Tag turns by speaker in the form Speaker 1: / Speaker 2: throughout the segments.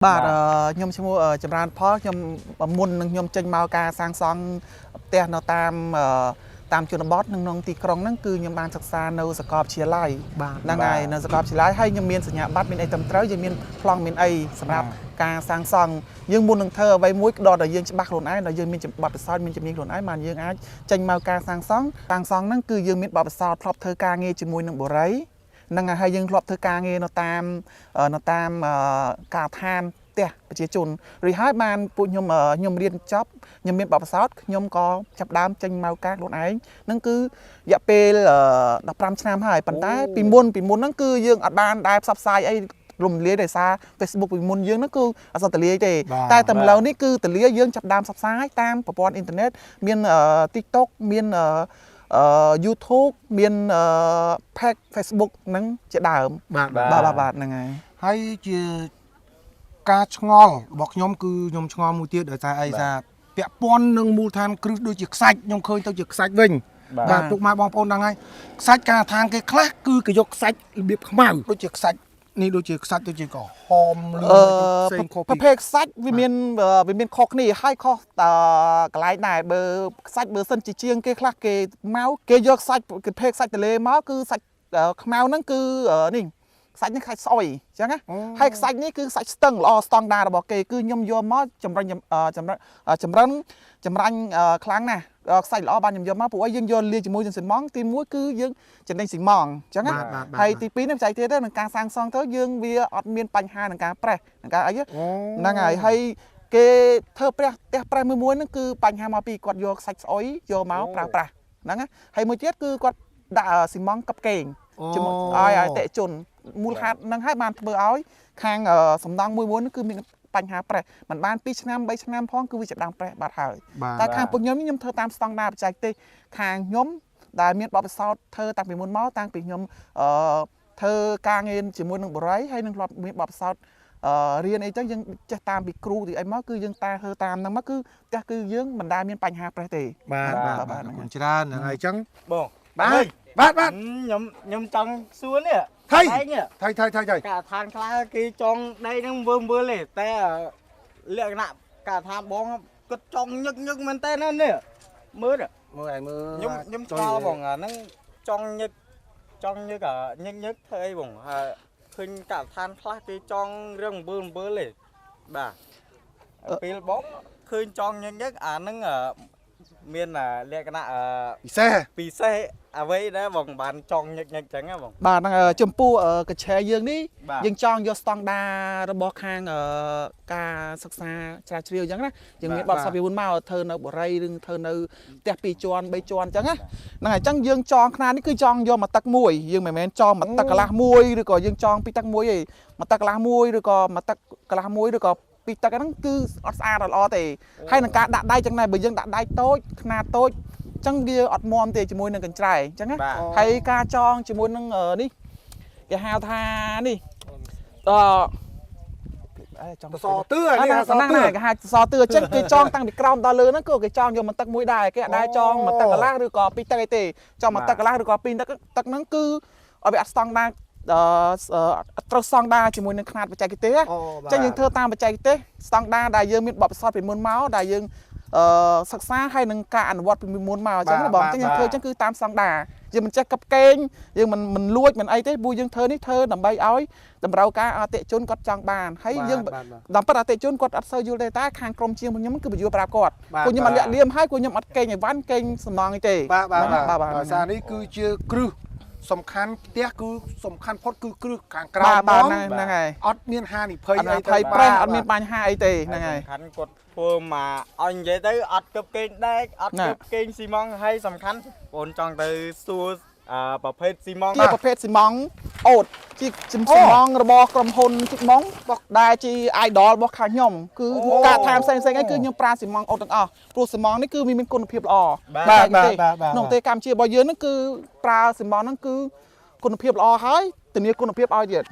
Speaker 1: បាទខ្ញុំឈ្មោះចម្រើនផលខ្ញុំមុននឹងខ្ញុំចេញមកការសាងសង់ផ្ទះនៅតាមជនបទក្នុងទីក្រុងហ្នឹងគឺខ្ញុំបានសិក្សានៅសាកលវិទ្យាល័យហ្នឹងហើយនៅសាកលវិទ្យាល័យហើយខ្ញុំមានសញ្ញាបត្រមានអីត្រឹមត្រូវយើងមានប្លង់មានអីសម្រាប់ការសាងសង់យើងមុននឹងធ្វើអ្វីមួយក៏ដល់យើងច្បាស់ខ្លួនឯងដល់យើងមានបទពិសោធន៍មានជំនាញខ្លួនឯងបានយើងអាចចេញមកការសាងសង់ហ្នឹងគឺយើងមានបទពិសោធន៍ធ្លាប់ធ្វើការងារជាមួយនឹងបុរីហ្នឹងហើយយើងធ្លាប់ធ្វើការងារនៅតាមការដ្ឋានផ្ទះប្រជាជនរីហើយបានពួកខ្ញុំរៀនចប់ខ្ញុំមានបទពិសោធន៍ខ្ញុំក៏ចាប់ដើមចេញមកការខ្លួនឯងហ្នឹងគឺរយៈពេល15ឆ្នាំហើយប៉ុន្តែពីមុនហ្នឹងគឺយើងអត់បានដែលផ្សព្វផ្សាយអីរំលាយដោយសារ Facebook ពីមុនយើងហ្នឹងគឺអត់សូវទលាយទេតែឥឡូវនេះគឺទលាយយើងចាប់ដើមផ្សព្វផ្សាយតាមប្រព័ន្ធអ៊ីនធឺណិតមាន TikTok មានYouTube មាន page Facebook ហ្នឹងជាដើមបាទហ្នឹង
Speaker 2: ហើយជាការឆ្ងល់របស់ខ្ញុំគឺខ្ញុំឆ្ងល់មួយទៀតដោយសារអីថាពាក់ព័ន្ធនឹងមូលដ្ឋានគ្រឹះដូចជាខ្សាច់ខ្ញុំឃើញទៅជាខ្សាច់វិញបាទពុកម៉ែបងប្អូនដឹងហើយខ្សាច់ការឋានគេខ្លះគឺគេយកខ្សាច់របៀបខ្មៅដូចជាខ្សាច់នេះដូចជាខ្សាច់ដូចជាក្រហមលឿងផ្សេងខុសពី
Speaker 1: ប្រភេទខ្សាច់វាមានខុសគ្នាហើយខុសកន្លែងដែរបើខ្សាច់បើសិនជាជាងគេខ្លះគេមកគេយកខ្សាច់ប្រភេទខ្សាច់ទលេមកគឺសាច់ខ្មៅហ្នឹងគឺនេះខ្សាច់នេះខ្សាច់ស្អុយអញ្ចឹងណាហើយខ្សាច់នេះគឺខ្សាច់ស្ទឹងល្អស្តង់ដាររបស់គេគឺខ្ញុំយកមកចម្រាញ់ខ្លាំងណាស់ខ្សាច់ល្អបានខ្ញុំយកមកពួកឯងយើងយកលាយជាមួយនឹងស៊ីម៉ងទី1គឺយើងចំណេញស៊ីម៉ងអញ្ចឹងណាហើយទី2នេះបច្ចេកទេសទៅនឹងការសាងសង់ទៅយើងវាអត់មានបញ្ហានឹងការប្រេះនឹងការអីហ្នឹងហើយគេធ្វើផ្ទះប្រេះមួយហ្នឹងគឺបញ្ហាមកពីគាត់យកខ្សាច់ស្អុយយកមកប្រើប្រាស់ហ្នឹងណាហើយមួយទៀតគឺគាត់ដាក់ស៊ីម៉ងកັບកេងជាមួយឲ្យអតិជនមូលហេតុហ្នឹងហើយបានធ្វើឲ្យខាងសំណង់មួយហ្នឹងគឺមានបញ្ហាប្រេះមិនបាន2ឆ្នាំ3ឆ្នាំផងគឺវាចាប់ដើមប្រេះបាត់ហើយតែខាងពួកខ្ញុំធ្វើតាមស្តង់ដារបច្ចេកទេសខាងខ្ញុំដែលមានបទពិសោធន៍ធ្វើតាំងពីមុនមកតាំងពីខ្ញុំធ្វើការងារជាមួយនឹងបរិយហើយនឹងធ្លាប់មានបទពិសោធន៍រៀនអីចឹងយើងចេះតាមពីគ្រូទីអីមកគឺយើងធ្វើតាមហ្នឹងមកគឺផ្ទះគឺយើងមិនដែលមានបញ្ហាប្រេះទេ
Speaker 2: បាទច្រើនហ្នឹងហើយចឹង
Speaker 3: បង
Speaker 2: បាទ
Speaker 3: ខ្ញុំចង់សួរនេះ
Speaker 2: ថៃ
Speaker 3: កាឋានខ្លះគេចង់ដីហ្នឹងមើលទេតែលក្ខណៈកាឋានបងគាត់ចង់ញឹកមែនតើនេះមើលខ្ញុំឆ្ងល់បងអាហ្នឹងចង់ញឹកធ្វើអីបងហើយឃើញកាឋានខ្លះគេចង់រឿងមើលទេបាទពេលបងឃើញចង់ញឹកអាហ្នឹងមានលក្ខណៈពិសេសអ្វីដែរបងបានចង់ញឹកចឹងហ៎បង
Speaker 1: បាទហ្នឹងចំពោះកញ្ឆែយើងនេះយើងចង់យកស្តង់ដាររបស់ខាងការសិក្សាស្រាវជ្រាវអញ្ចឹងណាយើងមានបទពិសោធន៍ពីមុនមកធ្វើនៅបរិយឬធ្វើនៅផ្ទះ2ជាន់3ជាន់អញ្ចឹងណាហ្នឹងហើយអញ្ចឹងយើងចង់ខ្នាតនេះគឺចង់យកមកទឹកមួយយើងមិនមែនចង់មកទឹកកន្លះមួយឬក៏យើងចង់ពីទឹកមួយទេមកទឹកកន្លះមួយឬក៏មកទឹកកន្លះមួយឬក៏ពីទឹកហ្នឹងគឺអត់ស្អាតល្អទេហើយនឹងការដាក់ដៃចឹងដែរបើយើងដាក់ដៃតូចខ្នាតតូចចឹងវាអត់មាំទេជាមួយនឹងកញ្ច្រែងចឹងណាហើយការចងជាមួយនឹងនេះគេហៅថានេះ
Speaker 2: ចង់សតឿនេះសតឿ
Speaker 1: គេហៅសតឿចឹងគេចងតាំងពីក្រោមដល់លើហ្នឹងគឺគេចងយកមកទឹកមួយដែរគេអត់ដែរចងមកទឹកកន្លះឬក៏ពីទឹកអីទេចងមកទឹកកន្លះឬក៏ពីទឹកហ្នឹងគឺឲ្យវាអត់ស្តង់ដារត្រូវស្តង់ដារជាមួយនឹងខ្នាតបច្ចេកទេសចឹងយើងធ្វើតាមបច្ចេកទេសស្តង់ដារដែលយើងមានបទពិសោធន៍ពីមុនមកដែលយើងសិក្សាហើយនឹងការអនុវត្តពីមុនមកអញ្ចឹងណាបងអញ្ចឹងយើងធ្វើអញ្ចឹងគឺតាមស្តង់ដារយើងមិនចេះកັບកេងយើងមិនលួចមិនអីទេព្រោះយើងធ្វើនេះធ្វើដើម្បីឲ្យតម្រូវការអតិជនគាត់ចង់បានហើយយើងដល់ប៉ិតអតិជនគាត់អត់សូវយល់ទេតែខាងក្រុមជាងខ្ញុំគឺបញ្យល់ប្រាប់គាត់ពួកខ្ញុំអត់លាក់លៀមហើយពួកខ្ញុំអត់កេងអីវ៉ាន់កេងសំណងអីទេ
Speaker 2: បាទដោយសារនេះគឺជាគ្រឹះសំខាន់ផ្ទះគឺសំខាន់ផុតគឺគ្រឹះខាងក្រៅ
Speaker 1: ហ្នឹងហើយ
Speaker 2: អត់មានហានិភ័យអី
Speaker 1: ទៅប្រេះអត់មានបញ្ហាអីទេហ្នឹងហើយ
Speaker 3: សំខាន់គាត់ធ្វើមកឲ្យនិយាយទៅអត់គប់គេងដែកអត់គប់គេងស៊ីម៉ងហើយសំខាន់បងចង់ទៅសួរប្រភេទស៊ីម៉ង
Speaker 1: ជាប្រភេទស៊ីម៉ងអូតជាស៊ីម៉ងរបស់ក្រុមហ៊ុនជីកម៉ងដែលជា idol របស់ខាងខ្ញុំគឺការថែមផ្សេងៗអីគឺខ្ញុំប្រើស៊ីម៉ងអូតទាំងអស់ព្រោះស៊ីម៉ងនេះគឺមានគុណភាពល្អ
Speaker 2: បាទ
Speaker 1: ក្នុងប្រទេសកម្ពុជារបស់យើងហ្នឹងគឺប្រើស៊ីម៉ងហ្នឹងគឺគុណភាពល្អហើយធានាគុណភាពឲ្យទៀត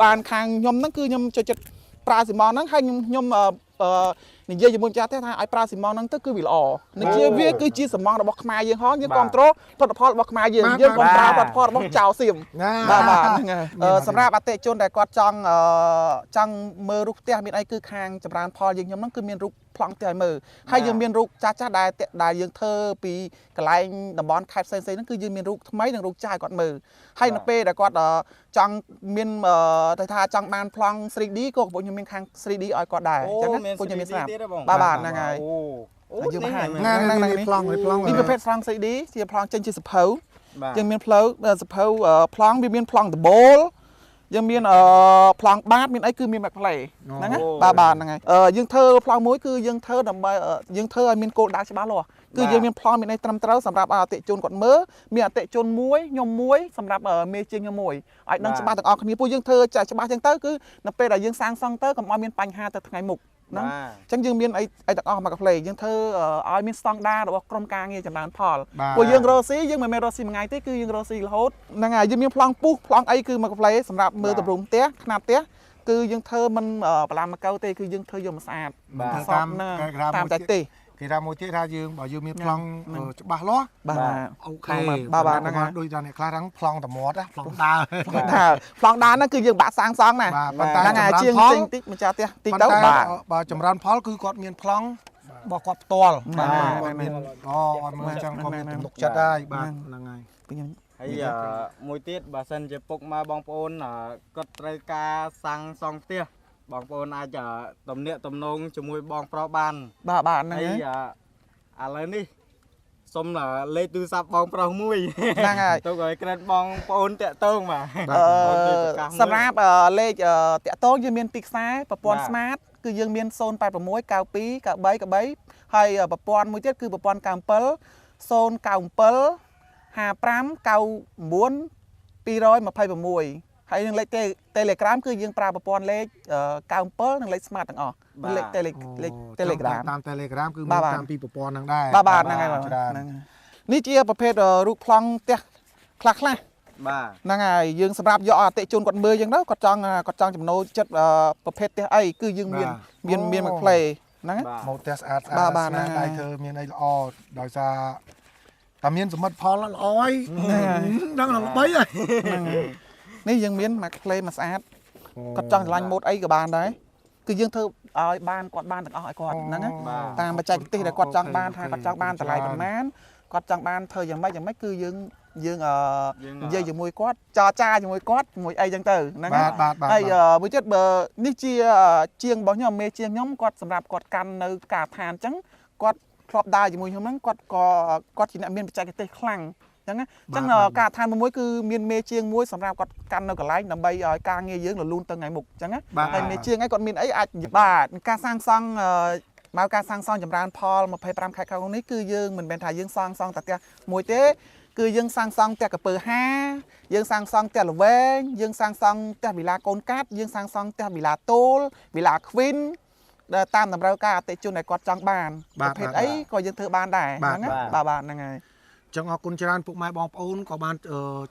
Speaker 1: បានខាងខ្ញុំហ្នឹងគឺខ្ញុំចូលចិត្តប្រើស៊ីម៉ងហ្នឹងហើយខ្ញុំ និយាយជាមួយចាស់ទេថាឲ្យប្រើស៊ីម៉ងហ្នឹងទៅគឺវាល្អនិយាយវាគឺជាស៊ីម៉ងរបស់ខ្មែរយើងហងយើងគ្រប់គ្រងផលិតផលរបស់ខ្មែរយើងកុំប្រើផលិតផលរបស់ចៅសៀមបាទហ្នឹងហើយសម្រាប់អតិជនដែលគាត់ចង់មើលរូបផ្ទះមានអីគឺខាងចម្រើនផលយើងខ្ញុំហ្នឹងគឺមានរូបប្លង់ផ្ទះឲ្យមើលហើយយើងមានរូបចាស់ដែលយើងធ្វើពីកន្លែងតំបន់ខេត្តផ្សេងៗហ្នឹងគឺយើងមានរូបថ្មីនិងរូបចាស់ឲ្យគាត់មើលហើយនៅពេលដែលគាត់ចង់មានទៅថាចង់បានប្លង់ 3D ក៏ពួកខ្ញុំមានខាង 3D ឲ្យគាត់ដែរអញ្ចឹងពួកខ្ញុំមានស្រាប់បាទហ្នឹងហើយយើងបង្ហាញហ្នឹងប្លង់នេះប្រភេទប្លង់ 3D ជាប្លង់ចេញជាសភៅយើងមានផ្លូវសភៅប្លង់វាមានប្លង់ដបូលយើងមានប្លង់បាតមានអីគឺមានបាក់ផ្លេហ្នឹងណាបាទហ្នឹងហើយយើងធ្វើប្លង់មួយគឺយើងធ្វើដើម្បីយើងធ្វើឲ្យមានគោលដៅច្បាស់លាស់គឺយើងមានប្លង់មានអីត្រឹមត្រូវសម្រាប់អតិជនគាត់មើលមានអតិជនមួយខ្ញុំមួយសម្រាប់មេជាងខ្ញុំមួយឲ្យដឹងច្បាស់ទាំងអស់គ្នាពួកយើងធ្វើច្បាស់ចឹងទៅគឺនៅពេលដែលយើងសាងសង់ទៅកុំឲ្យមានបញ្ហាទៅថ្ងៃមុខហ្នឹងអញ្ចឹងយើងមានអីទាំងអស់មកកាផ្លេយើងធ្វើឲ្យមានស្តង់ដាររបស់ក្រុមការងារចម្រើនផលពួកយើងរកស៊ីយើងមិនមែនរកស៊ីមួយថ្ងៃទេគឺយើងរកស៊ីរហូតហ្នឹងហើយយើងមានប្លង់ពុះប្លង់អីគឺមកកាផ្លេសម្រាប់មើលទម្រង់ផ្ទះខ្នាតផ្ទះគឺយើងធ្វើមិនបន្លាមកៅទេគឺយើងធ្វើយកមកស្អាតតាមតែទេ
Speaker 2: គេថាមួយទៀតថាយើងបើយើងមានប្លង់ច្បាស់លាស់
Speaker 1: បាទ
Speaker 2: អូខេបាទហ្នឹងហើយដូចតែអ្នកខ្លះហ្នឹងប្លង់តមាត់ប្លង់ដើរ
Speaker 1: ប្លង់ដើរហ្នឹងគឺយើងបាក់សាងសង់ណាហ្នឹងហើយជាងតិចម្ចាស់ផ្ទះតិចទៅ
Speaker 2: បាទបើចម្រើនផលគឺគាត់មានប្លង់របស់គាត់ផ្ទាល់បាទគាត់មានអត់មើលចឹងគាត់មានទំនុកចិត្តហើយបាទហ្នឹងហើយ
Speaker 3: ហើយមួយទៀតបើសិនជាពុកម៉ែបងប្អូនគាត់ត្រូវការសាងសង់ផ្ទះបងប្អូនអាចទំនាក់ទំនងជាមួយបងប្រុសបាន
Speaker 1: បាទហ្នឹងហើយ
Speaker 3: ឥឡូវនេះសុំលេខទូរស័ព្ទបងប្រុសមួយ
Speaker 1: ហ្នឹងហើយ
Speaker 3: ទុកឲ្យក្រិតបងប្អូនតាក់ទងបាទ
Speaker 1: សម្រាប់លេខតាក់ទងយើងមានពីខ្សែប្រព័ន្ធ Smart គឺយើងមាន086 92 93 ហើយប្រព័ន្ធមួយទៀតគឺប្រព័ន្ធ97 097 55 99 226ហើយនឹងលេខ Telegram គឺយើងប្រើប្រព័ន្ធលេខ97និងលេខ Smart ទាំងអស់លេខ Telegram
Speaker 2: តាម Telegram គឺមានតាមពីប្រព័ន្ធហ្នឹងដែរ
Speaker 1: បាទហ្នឹងហើយហ្នឹងនេះជាប្រភេទរូបប្លង់ផ្ទះខ្លះ
Speaker 3: បាទ
Speaker 1: ហ្នឹងហើយយើងសម្រាប់យកអតិជនគាត់មើលអញ្ចឹងទៅគាត់ចង់ចំណូលចិត្តប្រភេទផ្ទះអីគឺយើងមានមកផ្លេហ្នឹង
Speaker 2: មកផ្ទះស្អាតបាទដៃធ្វើមានអីល្អដោយសារតែមានសមិទ្ធផលល្អហើយដឹងល្បីហើយ
Speaker 1: នេះយើងមានមកផ្លេមកស្អាតគាត់ចង់ឆ្លាញ់ម៉ូតអីក៏បានដែរគឺយើងធ្វើឲ្យបានគាត់បានទាំងអស់ឲ្យគាត់ហ្នឹងតាមបច្ចេកទេសដែលគាត់ចង់បានថាគាត់ចង់បានតម្លៃប្រមាណគាត់ចង់បានធ្វើយ៉ាងម៉េចគឺយើងនិយាយជាមួយគាត់ចរចាជាមួយគាត់ជាមួយអីចឹងទៅហ្នឹងហើយមួយទៀតបើនេះជាជាងរបស់ខ្ញុំមេជាងខ្ញុំគាត់សម្រាប់គាត់កាន់នៅការដ្ឋានអញ្ចឹងគាត់ធ្លាប់ដើរជាមួយខ្ញុំហ្នឹងគាត់ជាអ្នកមានបច្ចេកទេសខ្លាំងអញ្ចឹងការដ្ឋានមួយគឺមានមេជាងមួយសម្រាប់គាត់កាន់នៅកន្លែងដើម្បីឲ្យការងារយើងរលូនទៅថ្ងៃមុខអញ្ចឹងហើយមេជាងឯងគាត់មានអីអាចបាទការសាងសង់មកការសាងសង់ចម្រើនផល25ខែខាងនេះគឺយើងមិនមែនថាយើងសាងសង់តែផ្ទះមួយទេគឺយើងសាងសង់ផ្ទះកពើ5យើងសាងសង់ផ្ទះល្វែងយើងសាងសង់ផ្ទះវិឡាកូនកាត់យើងសាងសង់ផ្ទះវិឡាតូលវិឡាខ្វីនតាមតម្រូវការអតិជនដែលគាត់ចង់បានប្រភេទអីក៏យើងធ្វើបានដែរហ្នឹងបាទហ្នឹងហើយ
Speaker 2: ចឹងអរគុណច្រើនពុកម៉ែបងប្អូនក៏បាន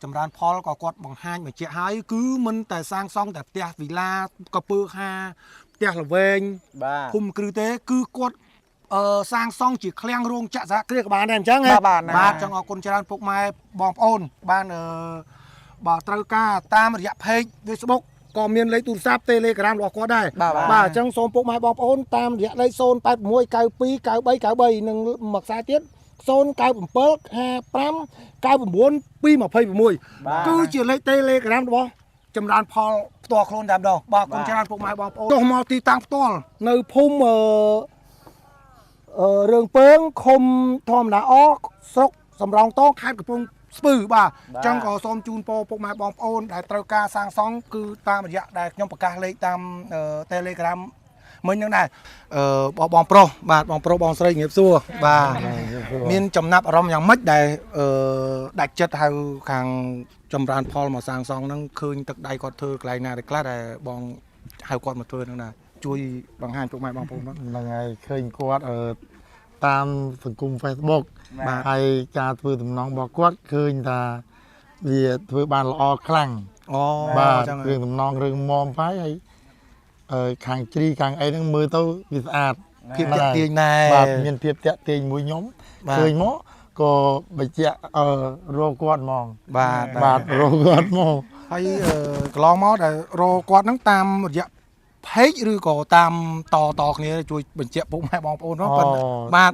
Speaker 2: ចម្រើនផលក៏គាត់បង្ហាញបញ្ជាក់ហើយគឺមិនតែសាងសង់តែផ្ទះវិឡាកពើ5ផ្ទះល្វែងភូមិគ្រឹះទេគឺគាត់សាងសង់ជាឃ្លាំងរោងចក្រសហគ្រាសក៏បានដែរអញ្ចឹងបាទចឹងអរគុណច្រើនពុកម៉ែបងប្អូនបានបើត្រូវការតាមរយៈ page Facebook ក៏មានលេខទូរស័ព្ទ Telegram របស់គាត់ដែរបាទអញ្ចឹងសូមពុកម៉ែបងប្អូនតាមរយៈលេខ086 92 93 93និងមួយខ្សែទៀត097 55 99 226គឺជាលេខ Telegram របស់ចម្រើនផលផ្ទាល់ខ្លួនតែម្ដងបាទគុំច្រើនពុកម៉ែបងប្អូនចុះមកទីតាំងផ្ទាល់នៅភូមិរឿងពើងឃុំធម្មតាអស្រុកសំរោងតខេត្តកំពង់ស្ពឺបាទអញ្ចឹងក៏សូមជូនពរពុកម៉ែបងប្អូនដែលត្រូវការសាងសង់គឺតាមរយៈដែលខ្ញុំប្រកាសលេខតាម Telegram មិញហ្នឹងដែរបងប្រុសបាទបងប្រុសបងស្រីជំរាបសួរបាទមានចំណាប់អារម្មណ៍យ៉ាងម៉េចដែលដាច់ចិត្តហៅខាងចម្រើនផលមកសាងសង់ហ្នឹងឃើញទឹកដៃគាត់ធ្វើកន្លែងណាខ្លះដែលបងហៅគាត់មកធ្វើហ្នឹងណាជួយបង្ហាញពុកម៉ែបងប្អូន
Speaker 4: ហ្នឹងហើយឃើញគាត់តាមសង្គម Facebook ហើយការធ្វើដំណងរបស់គាត់ឃើញថាវាធ្វើបានល្អខ្លាំងបាទរឿងដំណងរឿងមុំហើយខាងជ្រីខាងអីហ្នឹងមើលទៅវាស្អាត
Speaker 2: ភាពតាក់ទាញដែរ
Speaker 4: បាទមានភាពតាក់ទាញមួយខ្ញុំ
Speaker 2: បាទ
Speaker 4: ឃើញមកក៏បញ្ជាក់រកគាត់ហ្មង
Speaker 2: បាទ
Speaker 4: បាទរកគាត់មក
Speaker 2: ហើយកន្លងមកដែលរកគាត់ហ្នឹងតាមរយៈ page ឬក៏តាមតគ្នាជួយបញ្ជាក់ពុកម៉ែបងប្អូនផងប៉ុន្តែបា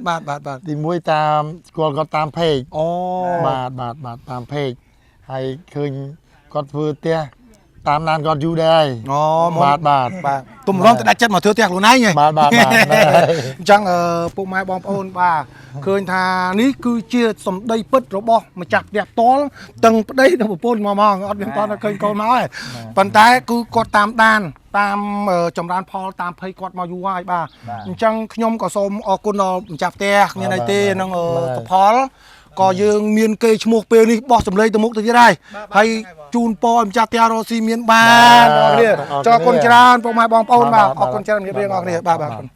Speaker 2: ទ
Speaker 4: ទីមួយតាមស្គាល់គាត់តាម page
Speaker 2: អូ
Speaker 4: បាទតាម page ហើយឃើញគាត់ធ្វើផ្ទះតាមដានគាត់យូរដែរ
Speaker 2: អូ
Speaker 4: បាទ
Speaker 2: ទុំរំទៅដាច់ចិត្តមកធ្វើផ្ទះខ្លួនឯងហ៎
Speaker 4: បាទ
Speaker 2: អញ្ចឹងពុកម៉ែបងប្អូនបាទឃើញថានេះគឺជាសម្ដីពិតរបស់ម្ចាស់ផ្ទះផ្ទាល់ទាំងប្តីនិងប្រពន្ធមកអត់មានតឃើញកូនមកទេប៉ុន្តែគឺគាត់តាមដានតាមចម្រើនផលតាមភ័យគាត់មកយូរហើយបាទអញ្ចឹងខ្ញុំក៏សូមអរគុណដល់ម្ចាស់ផ្ទះមានអីទេនឹងកផលក៏យើងមានគេឈ្មោះពេលនេះបោះសម្លេងទៅមុខទៅទៀតហើយហើយជូនពរឲ្យម្ចាស់ផ្ទះរស់ស៊ីមានបានអរគ្នាចអរគុណច្រើនពុកម៉ែបងប្អូនបាទអរគុណច្រើនជំរាបលាអរគ្នាបាទ